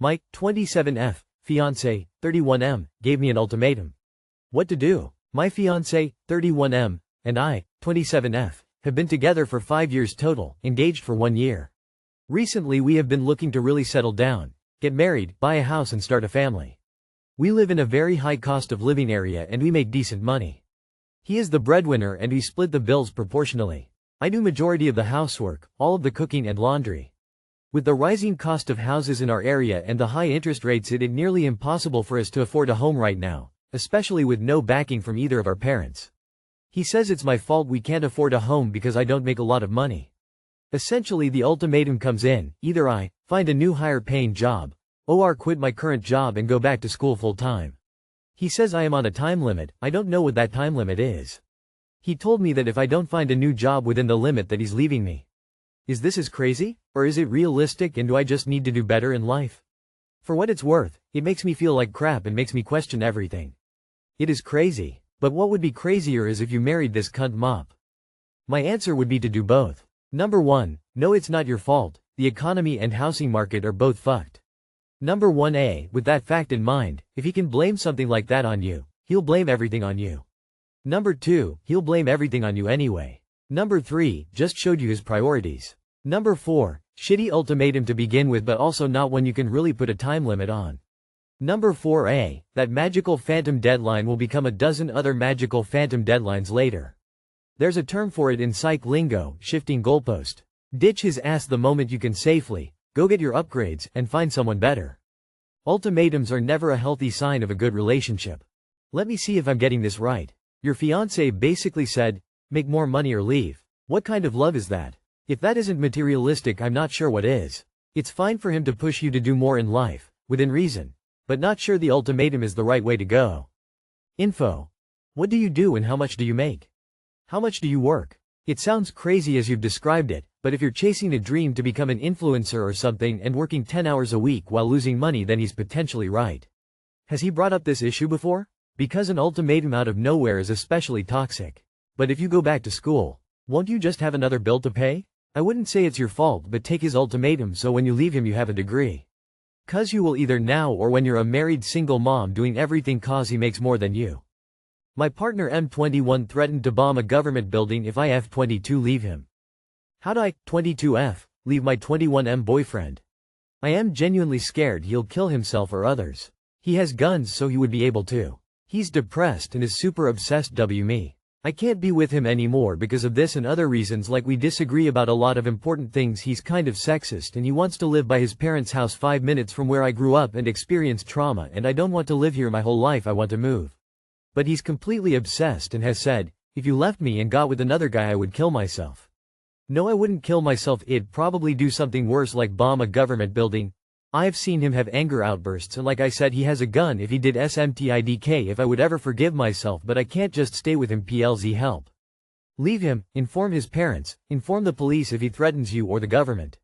My 27F fiancé, 31M, gave me an ultimatum. What to do? My fiancé, 31M, and I, 27F, have been together for 5 years total, engaged for 1 year. Recently we have been looking to really settle down, get married, buy a house and start a family. We live in a very high cost of living area and we make decent money. He is the breadwinner and we split the bills proportionally. I do majority of the housework, all of the cooking and laundry. With the rising cost of houses in our area and the high interest rates, it is nearly impossible for us to afford a home right now, especially with no backing from either of our parents. He says it's my fault we can't afford a home because I don't make a lot of money. Essentially the ultimatum comes in, either I find a new higher paying job, or quit my current job and go back to school full time. He says I am on a time limit. I don't know what that time limit is. He told me that if I don't find a new job within the limit that he's leaving me. Is this crazy? Or is it realistic and do I just need to do better in life? For what it's worth, it makes me feel like crap and makes me question everything. It is crazy. But what would be crazier is if you married this cunt mop. My answer would be to do both. Number 1, no, it's not your fault. The economy and housing market are both fucked. Number 1A, with that fact in mind, if he can blame something like that on you, he'll blame everything on you. Number 2, he'll blame everything on you anyway. Number 3, just showed you his priorities. Number 4, shitty ultimatum to begin with but also not one you can really put a time limit on. Number 4A, that magical phantom deadline will become a dozen other magical phantom deadlines later. There's a term for it in psych lingo, shifting goalpost. Ditch his ass the moment you can safely, go get your upgrades, and find someone better. Ultimatums are never a healthy sign of a good relationship. Let me see if I'm getting this right. Your fiancé basically said, make more money or leave. What kind of love is that? If that isn't materialistic, I'm not sure what is. It's fine for him to push you to do more in life, within reason, but not sure the ultimatum is the right way to go. Info. What do you do and how much do you make? How much do you work? It sounds crazy as you've described it, but if you're chasing a dream to become an influencer or something and working 10 hours a week while losing money, then he's potentially right. Has he brought up this issue before? Because an ultimatum out of nowhere is especially toxic. But if you go back to school, won't you just have another bill to pay? I wouldn't say it's your fault, but take his ultimatum so when you leave him you have a degree. Cause you will either now or when you're a married single mom doing everything cause he makes more than you. My partner M21 threatened to bomb a government building if I F22 leave him. How'd I, 22F, leave my 21M boyfriend? I am genuinely scared he'll kill himself or others. He has guns so he would be able to. He's depressed and is super obsessed me. I can't be with him anymore because of this and other reasons, like we disagree about a lot of important things. He's kind of sexist and he wants to live by his parents' house 5 minutes from where I grew up and experienced trauma, and I don't want to live here my whole life. I want to move. But he's completely obsessed and has said, if you left me and got with another guy I would kill myself. No, I wouldn't kill myself. It'd probably do something worse like bomb a government building. I've seen him have anger outbursts and like I said he has a gun if he did SMTIDK if I would ever forgive myself, but I can't just stay with him. PLZ help. Leave him, inform his parents, inform the police if he threatens you or the government.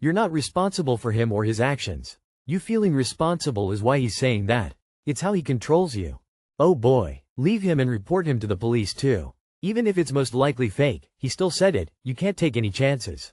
You're not responsible for him or his actions. You feeling responsible is why he's saying that. It's how he controls you. Oh boy, leave him and report him to the police too. Even if it's most likely fake, he still said it, you can't take any chances.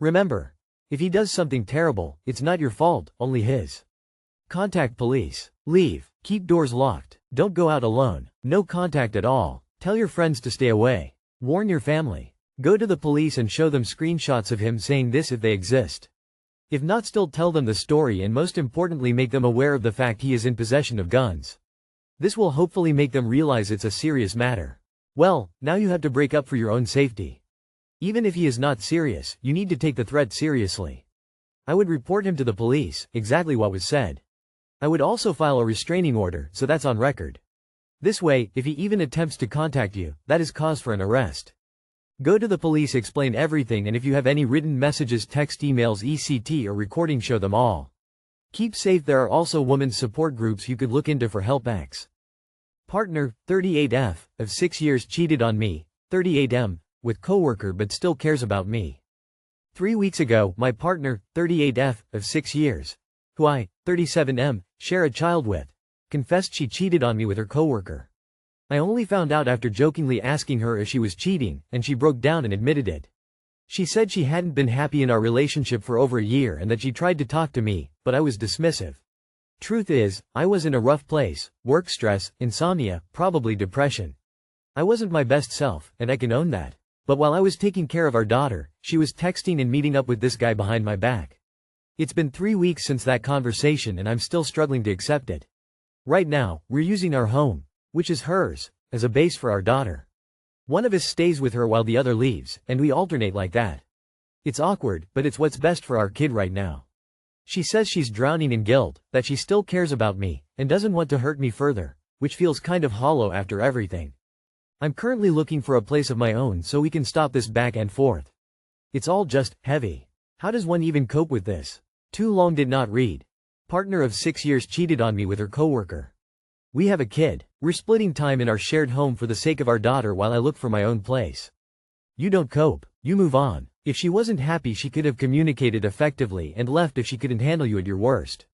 Remember. If he does something terrible, it's not your fault, only his. Contact police. Leave. Keep doors locked. Don't go out alone. No contact at all. Tell your friends to stay away. Warn your family. Go to the police and show them screenshots of him saying this if they exist. If not, still tell them the story and most importantly make them aware of the fact he is in possession of guns. This will hopefully make them realize it's a serious matter. Well, now you have to break up for your own safety. Even if he is not serious, you need to take the threat seriously. I would report him to the police, exactly what was said. I would also file a restraining order, so that's on record. This way, if he even attempts to contact you, that is cause for an arrest. Go to the police, explain everything, and if you have any written messages, text, emails, ECT or recording, show them all. Keep safe. There are also women's support groups you could look into for help. Partner, 38F, of 6 years cheated on me, 38M. With coworker but still cares about me. 3 weeks ago, my partner, 38F, of 6 years, who I, 37M, share a child with, confessed she cheated on me with her coworker. I only found out after jokingly asking her if she was cheating, and she broke down and admitted it. She said she hadn't been happy in our relationship for over a year and that she tried to talk to me, but I was dismissive. Truth is, I was in a rough place: work stress, insomnia, probably depression. I wasn't my best self, and I can own that. But while I was taking care of our daughter, she was texting and meeting up with this guy behind my back. It's been 3 weeks since that conversation and I'm still struggling to accept it. Right now, we're using our home, which is hers, as a base for our daughter. One of us stays with her while the other leaves, and we alternate like that. It's awkward, but it's what's best for our kid right now. She says she's drowning in guilt, that she still cares about me, and doesn't want to hurt me further, which feels kind of hollow after everything. I'm currently looking for a place of my own so we can stop this back and forth. It's all just heavy. How does one even cope with this? Too long did not read. Partner of 6 years cheated on me with her coworker. We have a kid. We're splitting time in our shared home for the sake of our daughter while I look for my own place. You don't cope. You move on. If she wasn't happy, she could have communicated effectively and left if she couldn't handle you at your worst.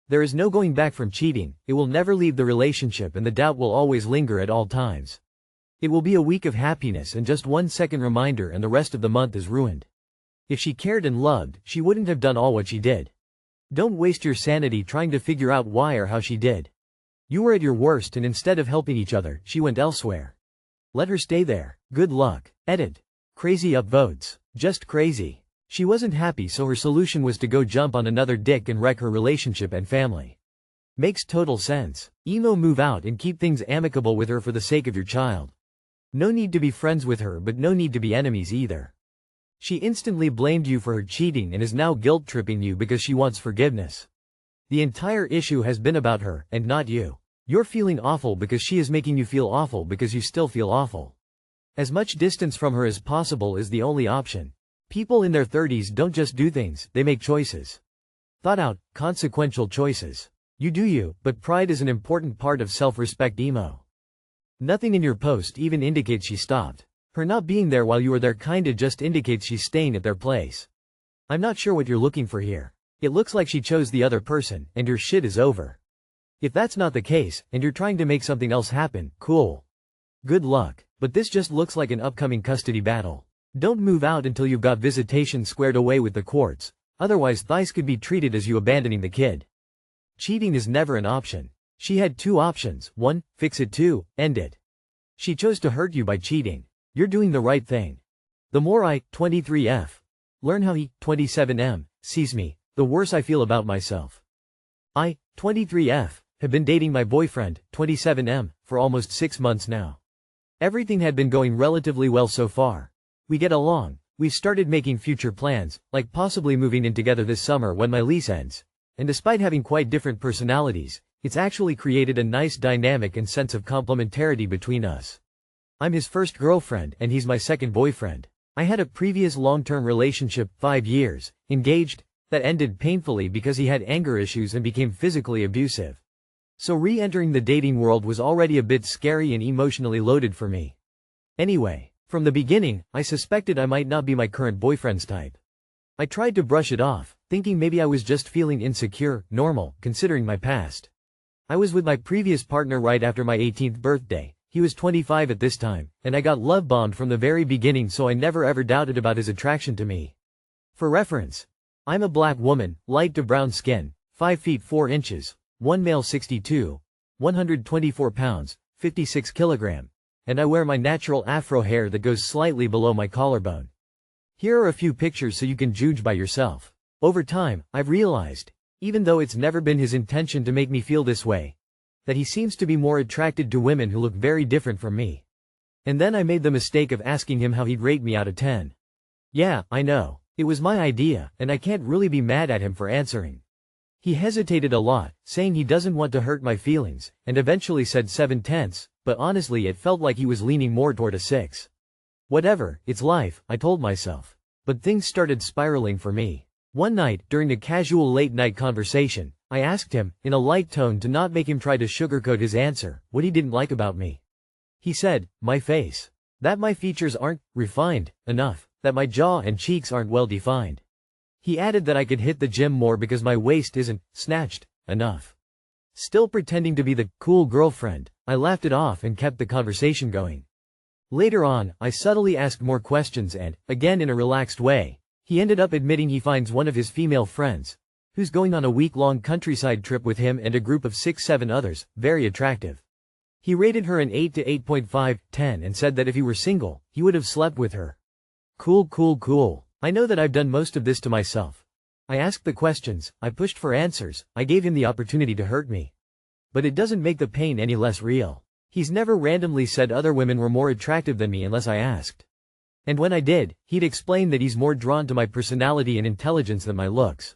There is no going back from cheating. It will never leave the relationship and the doubt will always linger at all times. It will be a week of happiness and just 1 second reminder and the rest of the month is ruined. If she cared and loved, she wouldn't have done all what she did. Don't waste your sanity trying to figure out why or how she did. You were at your worst and instead of helping each other, she went elsewhere. Let her stay there. Good luck. Edit. Crazy upvotes. Just crazy. She wasn't happy, so her solution was to go jump on another dick and wreck her relationship and family. Makes total sense. Emo, move out and keep things amicable with her for the sake of your child. No need to be friends with her, but no need to be enemies either. She instantly blamed you for her cheating and is now guilt-tripping you because she wants forgiveness. The entire issue has been about her, and not you. You're feeling awful because she is making you feel awful because you still feel awful. As much distance from her as possible is the only option. People in their 30s don't just do things, they make choices. Thought out, consequential choices. You do you, but pride is an important part of self-respect. Emo. Nothing in your post even indicates she stopped. Her not being there while you were there kinda just indicates she's staying at their place. I'm not sure what you're looking for here. It looks like she chose the other person, and your shit is over. If that's not the case, and you're trying to make something else happen, cool. Good luck, but this just looks like an upcoming custody battle. Don't move out until you've got visitation squared away with the courts, otherwise this could be treated as you abandoning the kid. Cheating is never an option. She had 2 options: 1, fix it; 2, end it. She chose to hurt you by cheating. You're doing the right thing. The more I, 23F, learn how he, 27M, sees me, the worse I feel about myself. I, 23F, have been dating my boyfriend, 27M, for almost 6 months now. Everything had been going relatively well so far. We get along. We've started making future plans, like possibly moving in together this summer when my lease ends. And despite having quite different personalities, it's actually created a nice dynamic and sense of complementarity between us. I'm his first girlfriend and he's my second boyfriend. I had a previous long-term relationship, 5 years, engaged, that ended painfully because he had anger issues and became physically abusive. So re-entering the dating world was already a bit scary and emotionally loaded for me. Anyway, from the beginning, I suspected I might not be my current boyfriend's type. I tried to brush it off, thinking maybe I was just feeling insecure, normal, considering my past. I was with my previous partner right after my 18th birthday. He was 25 at this time, and I got love bombed from the very beginning, so I never ever doubted about his attraction to me. For reference, I'm a black woman, light to brown skin, 5 feet 4 inches, 1 male 62, 124 pounds, 56 kilogram, and I wear my natural afro hair that goes slightly below my collarbone. Here are a few pictures so you can judge by yourself. Over time, I've realized, even though it's never been his intention to make me feel this way, that he seems to be more attracted to women who look very different from me. And then I made the mistake of asking him how he'd rate me out of 10. Yeah, I know. It was my idea, and I can't really be mad at him for answering. He hesitated a lot, saying he doesn't want to hurt my feelings, and eventually said 7/10, but honestly it felt like he was leaning more toward a 6. Whatever, it's life, I told myself. But things started spiraling for me. One night, during a casual late-night conversation, I asked him, in a light tone to not make him try to sugarcoat his answer, what he didn't like about me. He said, my face. That my features aren't refined enough, that my jaw and cheeks aren't well defined. He added that I could hit the gym more because my waist isn't snatched enough. Still pretending to be the cool girlfriend, I laughed it off and kept the conversation going. Later on, I subtly asked more questions and, again in a relaxed way, he ended up admitting he finds one of his female friends, who's going on a week-long countryside trip with him and a group of 6-7 others, very attractive. He rated her an 8 to 8.5/10 and said that if he were single, he would have slept with her. Cool, cool, cool. I know that I've done most of this to myself. I asked the questions, I pushed for answers, I gave him the opportunity to hurt me. But it doesn't make the pain any less real. He's never randomly said other women were more attractive than me unless I asked. And when I did, he'd explain that he's more drawn to my personality and intelligence than my looks.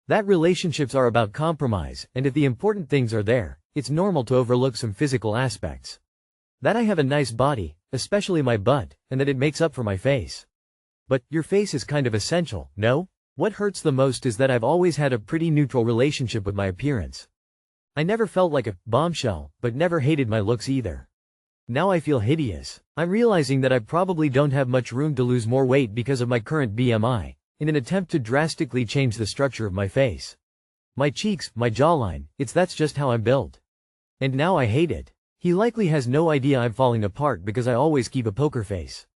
That relationships are about compromise, and if the important things are there, it's normal to overlook some physical aspects. That I have a nice body, especially my butt, and that it makes up for my face. But, your face is kind of essential, no? What hurts the most is that I've always had a pretty neutral relationship with my appearance. I never felt like a bombshell, but never hated my looks either. Now I feel hideous. I'm realizing that I probably don't have much room to lose more weight because of my current BMI, in an attempt to drastically change the structure of my face. My cheeks, my jawline, that's just how I'm built. And now I hate it. He likely has no idea I'm falling apart because I always keep a poker face.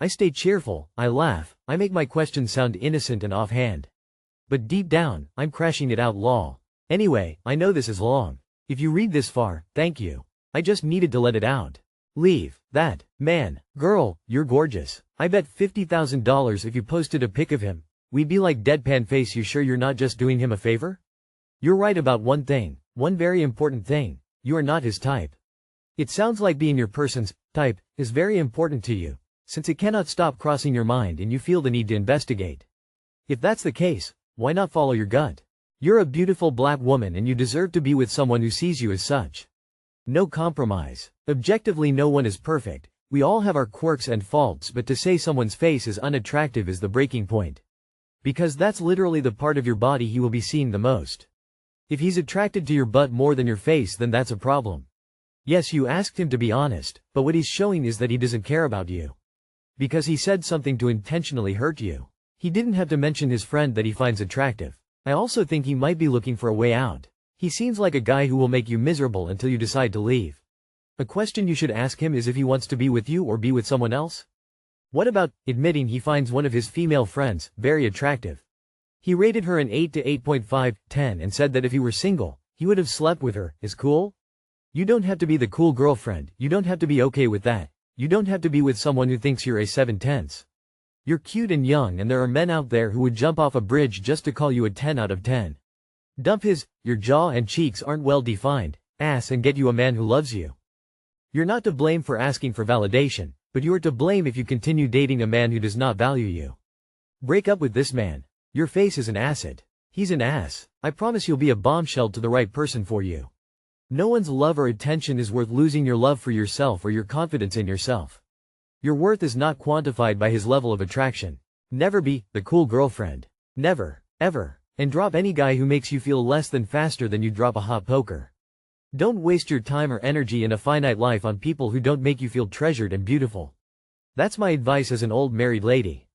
I stay cheerful, I laugh, I make my questions sound innocent and offhand. But deep down, I'm crashing it out lol. Anyway, I know this is long. If you read this far, thank you. I just needed to let it out. Leave that. Man, girl, you're gorgeous. I bet $50,000 if you posted a pic of him, we'd be like deadpan face. You sure you're not just doing him a favor? You're right about one thing, one very important thing. You are not his type. It sounds like being your person's type is very important to you, since it cannot stop crossing your mind and you feel the need to investigate. If that's the case, why not follow your gut? You're a beautiful black woman and you deserve to be with someone who sees you as such. No compromise. Objectively, no one is perfect. We all have our quirks and faults, but to say someone's face is unattractive is the breaking point. Because that's literally the part of your body he will be seeing the most. If he's attracted to your butt more than your face, then that's a problem. Yes, you asked him to be honest, but what he's showing is that he doesn't care about you. Because he said something to intentionally hurt you. He didn't have to mention his friend that he finds attractive. I also think he might be looking for a way out. He seems like a guy who will make you miserable until you decide to leave. A question you should ask him is if he wants to be with you or be with someone else. What about admitting he finds one of his female friends very attractive? He rated her an 8 to 8.5/10 and said that if he were single, he would have slept with her. Is cool? You don't have to be the cool girlfriend, you don't have to be okay with that. You don't have to be with someone who thinks you're a 7/10. You're cute and young, and there are men out there who would jump off a bridge just to call you a 10 out of 10. Dump your jaw and cheeks aren't well defined, ass, and get you a man who loves you. You're not to blame for asking for validation, but you are to blame if you continue dating a man who does not value you. Break up with this man. Your face is an asset. He's an ass. I promise you'll be a bombshell to the right person for you. No one's love or attention is worth losing your love for yourself or your confidence in yourself. Your worth is not quantified by his level of attraction. Never be the cool girlfriend. Never, ever. And drop any guy who makes you feel less than faster than you drop a hot poker. Don't waste your time or energy in a finite life on people who don't make you feel treasured and beautiful. That's my advice as an old married lady.